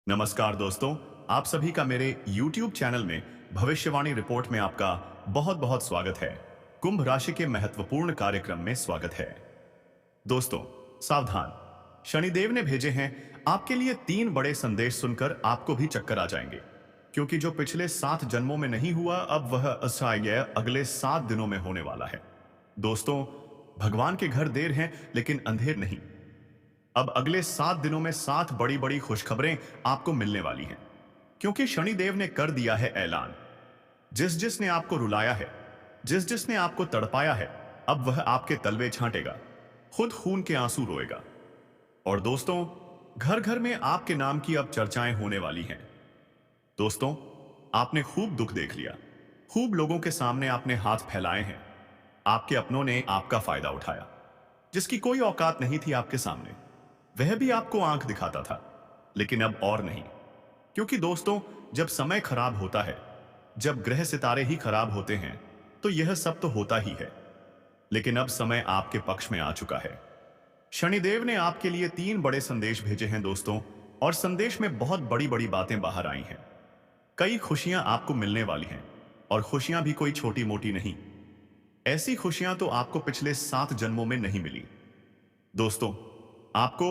नमस्कार दोस्तों, आप सभी का मेरे YouTube चैनल में भविष्यवाणी रिपोर्ट में आपका बहुत बहुत स्वागत है। कुंभ राशि के महत्वपूर्ण कार्यक्रम में स्वागत है। दोस्तों, सावधान, शनिदेव ने भेजे हैं आपके लिए 3 बड़े संदेश सुनकर आपको भी चक्कर आ जाएंगे, क्योंकि जो पिछले 7 जन्मों में नहीं हुआ अब वह असाध्य अगले 7 दिनों में होने वाला है। दोस्तों, भगवान के घर देर है लेकिन अंधेर नहीं। अब अगले 7 दिनों में 7 बड़ी बड़ी खुशखबरें आपको मिलने वाली हैं, क्योंकि शनिदेव ने कर दिया है ऐलान। जिस जिसने आपको रुलाया है, जिस जिसने आपको तड़पाया है, अब वह आपके तलवे छांटेगा, खुद खून के आंसू रोएगा। और दोस्तों, घर घर में आपके नाम की अब चर्चाएं होने वाली हैं। दोस्तों, आपने खूब दुख देख लिया, खूब लोगों के सामने आपने हाथ फैलाए हैं। आपके अपनों ने आपका फायदा उठाया, जिसकी कोई औकात नहीं थी आपके सामने। वह भी आपको आंख दिखाता था, लेकिन अब और नहीं। क्योंकि दोस्तों, जब समय खराब होता है, जब ग्रह सितारे ही खराब होते हैं, तो यह सब तो होता ही है। लेकिन अब समय आपके पक्ष में आ चुका है। शनिदेव ने आपके लिए 3 बड़े संदेश भेजे हैं दोस्तों, और संदेश में बहुत बड़ी बड़ी बातें बाहर आई हैं। कई खुशियां आपको मिलने वाली हैं, और खुशियां भी कोई छोटी मोटी नहीं। ऐसी खुशियां तो आपको पिछले 7 जन्मों में नहीं मिली। दोस्तों, आपको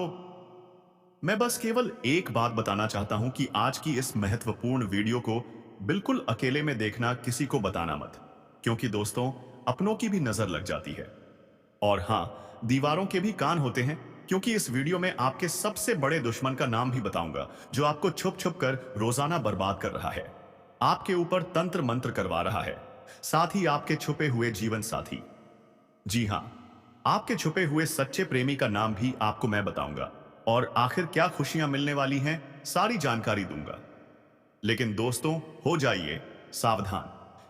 मैं बस केवल एक बात बताना चाहता हूं कि आज की इस महत्वपूर्ण वीडियो को बिल्कुल अकेले में देखना, किसी को बताना मत। क्योंकि दोस्तों, अपनों की भी नजर लग जाती है। और हां, दीवारों के भी कान होते हैं, क्योंकि इस वीडियो में आपके सबसे बड़े दुश्मन का नाम भी बताऊंगा, जो आपको छुप छुप कर रोजाना बर्बाद कर रहा है, आपके ऊपर तंत्र मंत्र करवा रहा है, साथ ही आपके छुपे हुए जीवन साथी, जी हां, आपके छुपे हुए सच्चे प्रेमी का नाम भी आपको मैं बताऊंगा। और आखिर क्या खुशियां मिलने वाली हैं, सारी जानकारी दूंगा। लेकिन दोस्तों, हो जाइए सावधान,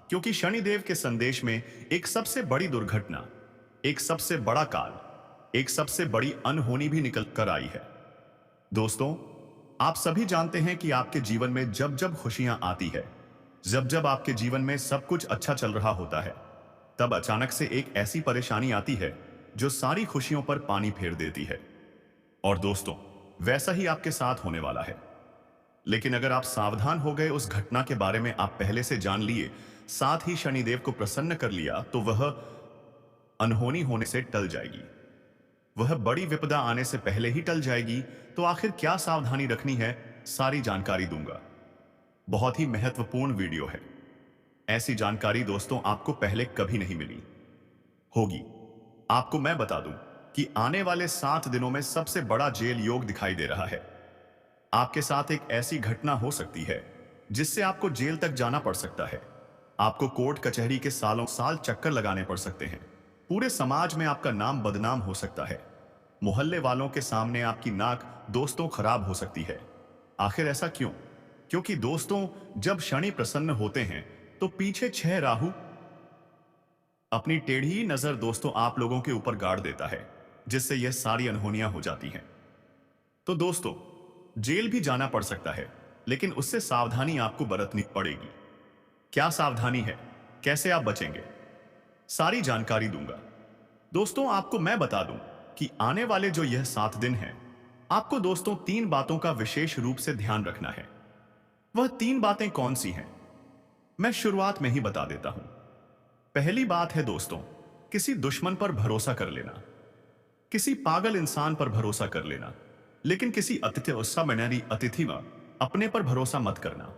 क्योंकि शनिदेव के संदेश में एक सबसे बड़ी दुर्घटना, एक सबसे बड़ा काल, एक सबसे बड़ी अनहोनी भी निकल कर आई है। दोस्तों, आप सभी जानते हैं कि आपके जीवन में जब जब खुशियां आती है, जब जब आपके जीवन में सब कुछ अच्छा चल रहा होता है, तब अचानक से एक ऐसी परेशानी आती है जो सारी खुशियों पर पानी फेर देती है। और दोस्तों, वैसा ही आपके साथ होने वाला है। लेकिन अगर आप सावधान हो गए, उस घटना के बारे में आप पहले से जान लिए, साथ ही शनिदेव को प्रसन्न कर लिया, तो वह अनहोनी होने से टल जाएगी। वह बड़ी विपदा आने से पहले ही टल जाएगी। तो आखिर क्या सावधानी रखनी है, सारी जानकारी दूंगा। बहुत ही महत्वपूर्ण वीडियो है। ऐसी जानकारी दोस्तों आपको पहले कभी नहीं मिली होगी। आपको मैं बता दूं कि आने वाले 7 दिनों में सबसे बड़ा जेल योग दिखाई दे रहा है। आपके साथ एक ऐसी घटना हो सकती है जिससे आपको जेल तक जाना पड़ सकता है। आपको कोर्ट कचहरी के सालों साल चक्कर लगाने पड़ सकते हैं। पूरे समाज में आपका नाम बदनाम हो सकता है। मोहल्ले वालों के सामने आपकी नाक दोस्तों खराब हो सकती है। आखिर ऐसा क्यों? क्योंकि दोस्तों, जब शनि प्रसन्न होते हैं तो पीछे 6 राहु अपनी टेढ़ी नजर दोस्तों आप लोगों के ऊपर गाड़ देता है, जिससे यह सारी अनहोनियां हो जाती हैं। तो दोस्तों, जेल भी जाना पड़ सकता है, लेकिन उससे सावधानी आपको बरतनी पड़ेगी। क्या सावधानी है, कैसे आप बचेंगे, सारी जानकारी दूंगा। दोस्तों, आपको मैं बता दूं कि आने वाले जो यह 7 दिन हैं, आपको दोस्तों 3 बातों का विशेष रूप से ध्यान रखना है। वह 3 बातें कौन सी हैं, मैं शुरुआत में ही बता देता हूं। पहली बात है दोस्तों, किसी दुश्मन पर भरोसा कर लेना, किसी पागल इंसान पर भरोसा कर लेना, लेकिन किसी अतिथि में अपने पर भरोसा मत करना।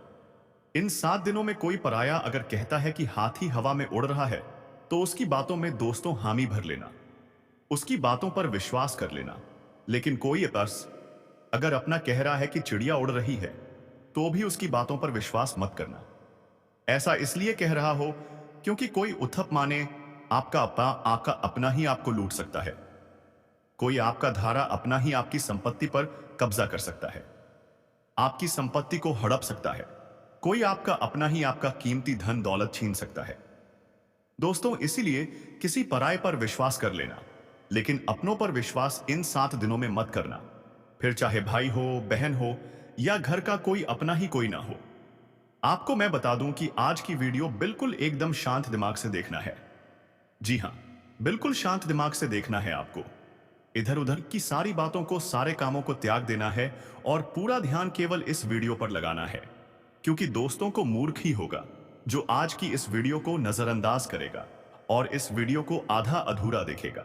इन 7 दिनों में कोई पराया अगर कहता है कि हाथी हवा में उड़ रहा है, तो उसकी बातों में दोस्तों हामी भर लेना, उसकी बातों पर विश्वास कर लेना। लेकिन कोई बस अगर अपना कह रहा है कि चिड़िया उड़ रही है, तो भी उसकी बातों पर विश्वास मत करना। ऐसा इसलिए कह रहा हो क्योंकि कोई उथप माने आपका अपना ही आपको लूट सकता है। कोई आपका धारा अपना ही आपकी संपत्ति पर कब्जा कर सकता है, आपकी संपत्ति को हड़प सकता है। कोई आपका अपना ही आपका कीमती धन दौलत छीन सकता है। दोस्तों, इसीलिए किसी पराये पर विश्वास कर लेना, लेकिन अपनों पर विश्वास इन 7 दिनों में मत करना। फिर चाहे भाई हो, बहन हो, या घर का कोई अपना ही कोई ना हो। आपको मैं बता दूं कि आज की वीडियो बिल्कुल एकदम शांत दिमाग से देखना है। जी हां, बिल्कुल शांत दिमाग से देखना है आपको। इधर उधर की सारी बातों को, सारे कामों को त्याग देना है और पूरा ध्यान केवल इस वीडियो पर लगाना है। क्योंकि दोस्तों को मूर्ख ही होगा जो आज की इस वीडियो को नजरअंदाज करेगा और इस वीडियो को आधा अधूरा देखेगा।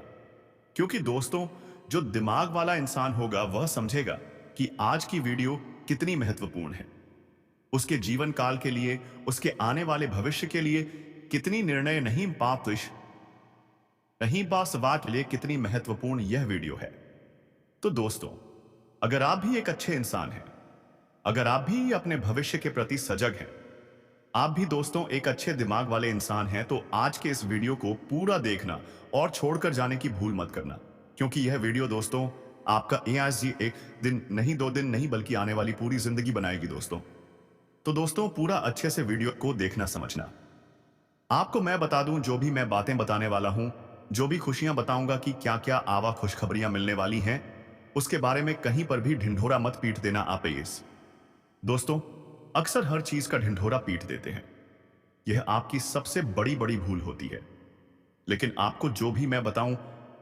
क्योंकि दोस्तों, जो दिमाग वाला इंसान होगा वह समझेगा कि आज की वीडियो कितनी महत्वपूर्ण है, उसके जीवन काल के लिए, उसके आने वाले भविष्य के लिए कितनी निर्णय नहीं पापिश नहीं बासवा के लिए कितनी महत्वपूर्ण यह वीडियो है। तो दोस्तों, अगर आप भी एक अच्छे इंसान हैं, अगर आप भी अपने भविष्य के प्रति सजग हैं, आप भी दोस्तों एक अच्छे दिमाग वाले इंसान हैं, तो आज के इस वीडियो को पूरा देखना और छोड़कर जाने की भूल मत करना। क्योंकि यह वीडियो दोस्तों आपका एआईजी एक दिन नहीं, 2 दिन नहीं, बल्कि आने वाली पूरी जिंदगी बनाएगी दोस्तों। तो दोस्तों, पूरा अच्छे से वीडियो को देखना, समझना। आपको मैं बता दूं, जो भी मैं बातें बताने वाला हूं, जो भी खुशियां बताऊंगा कि क्या क्या आवा खुशखबरियां मिलने वाली हैं, उसके बारे में कहीं पर भी ढिंढोरा मत पीट देना आप इस। दोस्तों, अक्सर हर चीज का ढिंढोरा पीट देते हैं। यह आपकी सबसे बड़ी बड़ी भूल होती है। लेकिन आपको जो भी मैं बताऊं,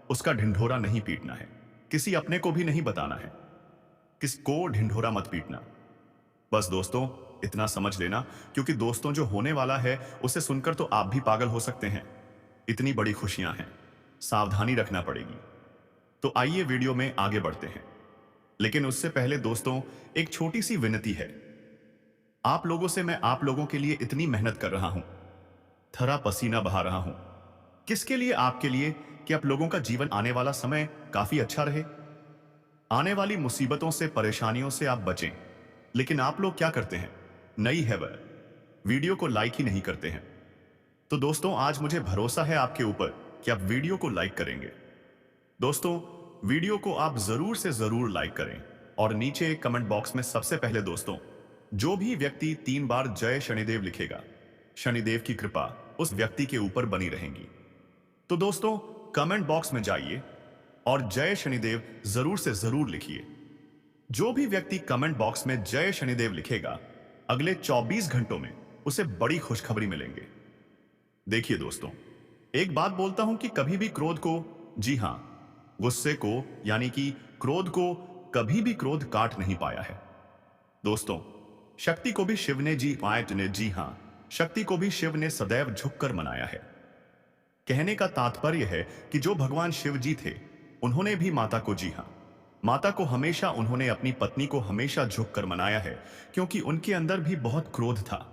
उसका ढिंढोरा नहीं पीटना है। किसी अपने को भी नहीं बताना है। किसको ढिंढोरा मत पीटना। बस दोस्तों, इतना समझ लेना। क्योंकि दोस्तों, जो होने वाला है उसे सुनकर तो आप भी पागल हो सकते हैं। इतनी बड़ी खुशियां हैं, सावधानी रखना पड़ेगी। तो आइए वीडियो में आगे बढ़ते हैं। लेकिन उससे पहले दोस्तों, एक छोटी सी विनती है। आप लोगों से मैं आप लोगों के लिए इतनी मेहनत कर रहा हूं, थरा पसीना बहा रहा हूं। किसके लिए? आपके लिए, कि आप लोगों का जीवन, आने वाला समय काफी अच्छा रहे, आने वाली मुसीबतों से, परेशानियों से आप बचें। लेकिन आप लोग क्या करते हैं? नई है वह, वीडियो को लाइक ही नहीं करते हैं। तो दोस्तों, आज मुझे भरोसा है आपके ऊपर कि आप वीडियो को लाइक करेंगे। दोस्तों, वीडियो को आप जरूर से जरूर लाइक करें और नीचे कमेंट बॉक्स में सबसे पहले दोस्तों, जो भी व्यक्ति 3 बार जय शनिदेव लिखेगा, शनिदेव की कृपा उस व्यक्ति के ऊपर बनी रहेगी। तो दोस्तों, कमेंट बॉक्स में जाइए और जय शनिदेव जरूर से जरूर लिखिए। जो भी व्यक्ति कमेंट बॉक्स में जय शनिदेव लिखेगा, अगले 24 घंटों में उसे बड़ी खुशखबरी मिलेंगे। देखिए दोस्तों, एक बात बोलता हूं कि कभी भी क्रोध को, जी हां, गुस्से को, यानी कि क्रोध को, कभी भी क्रोध काट नहीं पाया है। दोस्तों, शक्ति को भी शिव ने, जी हां, शक्ति को भी शिव ने सदैव झुककर मनाया है। कहने का तात्पर्य है कि जो भगवान शिव जी थे, उन्होंने भी माता को, जी हां, माता को हमेशा, उन्होंने अपनी पत्नी को हमेशा झुककर मनाया है। क्योंकि उनके अंदर भी बहुत क्रोध था।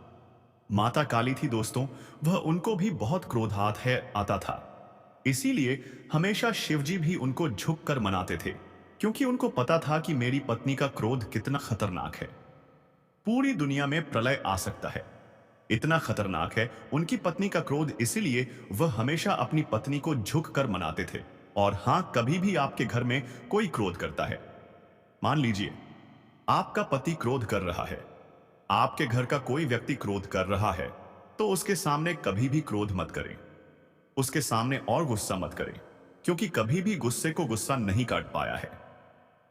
माता काली थी दोस्तों, वह, उनको भी बहुत क्रोधात है आता था। इसीलिए हमेशा शिवजी भी उनको झुककर मनाते थे। क्योंकि उनको पता था कि मेरी पत्नी का क्रोध कितना खतरनाक है, पूरी दुनिया में प्रलय आ सकता है, इतना खतरनाक है उनकी पत्नी का क्रोध। इसीलिए वह हमेशा अपनी पत्नी को झुककर मनाते थे। और हां, कभी भी आपके घर में कोई क्रोध करता है, मान लीजिए आपका पति क्रोध कर रहा है, आपके घर का कोई व्यक्ति क्रोध कर रहा है, तो उसके सामने कभी भी क्रोध मत करें, उसके सामने और गुस्सा मत करें। क्योंकि कभी भी गुस्से को गुस्सा नहीं काट पाया है,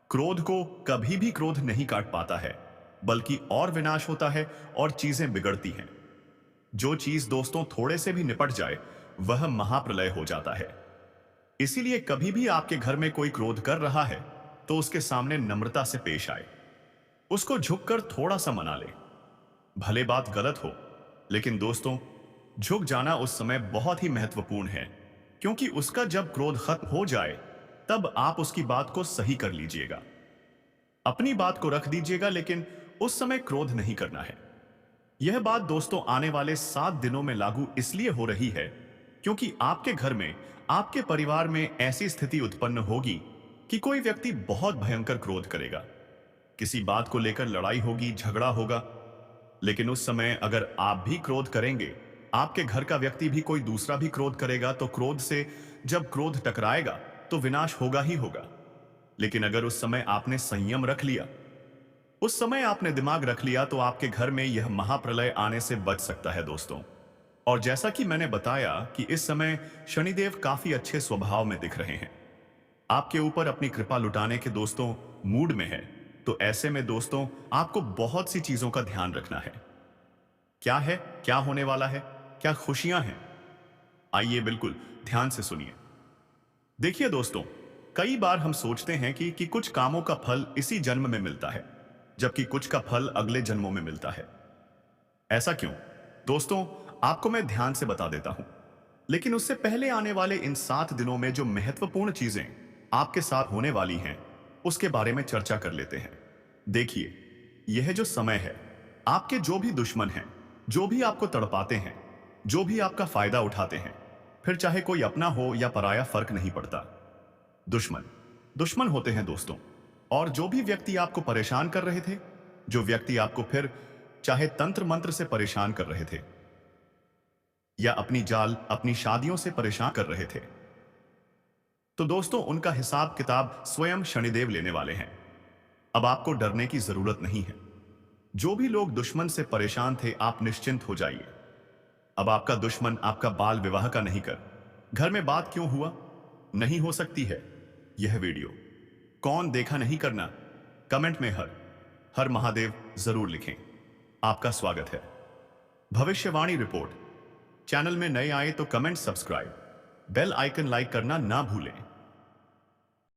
क्रोध को कभी भी क्रोध नहीं काट पाता है, बल्कि और विनाश होता है और चीजें बिगड़ती हैं। जो चीज दोस्तों थोड़े से भी निपट जाए, वह महाप्रलय हो जाता है। इसीलिए कभी भी आपके घर में कोई क्रोध कर रहा है, तो उसके सामने नम्रता से पेश आए, उसको झुककर थोड़ा सा मना ले। भले बात गलत हो, लेकिन दोस्तों, झुक जाना उस समय बहुत ही महत्वपूर्ण है। क्योंकि उसका जब क्रोध खत्म हो जाए, तब आप उसकी बात को सही कर लीजिएगा, अपनी बात को रख दीजिएगा, लेकिन उस समय क्रोध नहीं करना है। यह बात दोस्तों आने वाले 7 दिनों में लागू इसलिए हो रही है क्योंकि आपके घर में, आपके परिवार में ऐसी स्थिति उत्पन्न होगी कि कोई व्यक्ति बहुत भयंकर क्रोध करेगा, किसी बात को लेकर लड़ाई होगी, झगड़ा होगा। लेकिन उस समय अगर आप भी क्रोध करेंगे, आपके घर का व्यक्ति भी कोई दूसरा भी क्रोध करेगा, तो क्रोध से जब क्रोध टकराएगा तो विनाश होगा ही होगा। लेकिन अगर उस समय आपने संयम रख लिया, उस समय आपने दिमाग रख लिया, तो आपके घर में यह महाप्रलय आने से बच सकता है दोस्तों। और जैसा कि मैंने बताया कि इस समय शनिदेव काफी अच्छे स्वभाव में दिख रहे हैं, आपके ऊपर अपनी कृपा लुटाने के दोस्तों मूड में है। तो ऐसे में दोस्तों आपको बहुत सी चीजों का ध्यान रखना है। क्या है, क्या होने वाला है, क्या खुशियां हैं? आइए बिल्कुल ध्यान से सुनिए। देखिए दोस्तों, कई बार हम सोचते हैं कि कुछ कामों का फल इसी जन्म में मिलता है, जबकि कुछ का फल अगले जन्मों में मिलता है। ऐसा क्यों? दोस्तों, आपको मैं ध्यान से बता देता हूं। लेकिन उससे पहले आने वाले इन 7 दिनों में जो महत्वपूर्ण चीजें आपके साथ होने वाली हैं, उसके बारे में चर्चा कर लेते हैं। देखिए, यह जो समय है, आपके जो भी दुश्मन हैं, जो भी आपको तड़पाते हैं, जो भी आपका फायदा उठाते हैं, फिर चाहे कोई अपना हो या पराया, फर्क नहीं पड़ता। दुश्मन दुश्मन होते हैं दोस्तों। और जो भी व्यक्ति आपको परेशान कर रहे थे, जो व्यक्ति आपको फिर चाहे तंत्र मंत्र से परेशान कर रहे थे या अपनी जाल, अपनी शादियों से परेशान कर रहे थे, तो दोस्तों उनका हिसाब किताब स्वयं शनिदेव लेने वाले हैं। अब आपको डरने की जरूरत नहीं है। जो भी लोग दुश्मन से परेशान थे, आप निश्चिंत हो जाइए। अब आपका दुश्मन आपका बाल विवाह का नहीं कर, घर में बात क्यों हुआ नहीं हो सकती है। यह वीडियो कौन देखा नहीं करना, कमेंट में हर हर महादेव जरूर लिखें। आपका स्वागत है। भविष्यवाणी रिपोर्ट चैनल में नए आए तो comment, subscribe, bell icon like करना ना भूलें।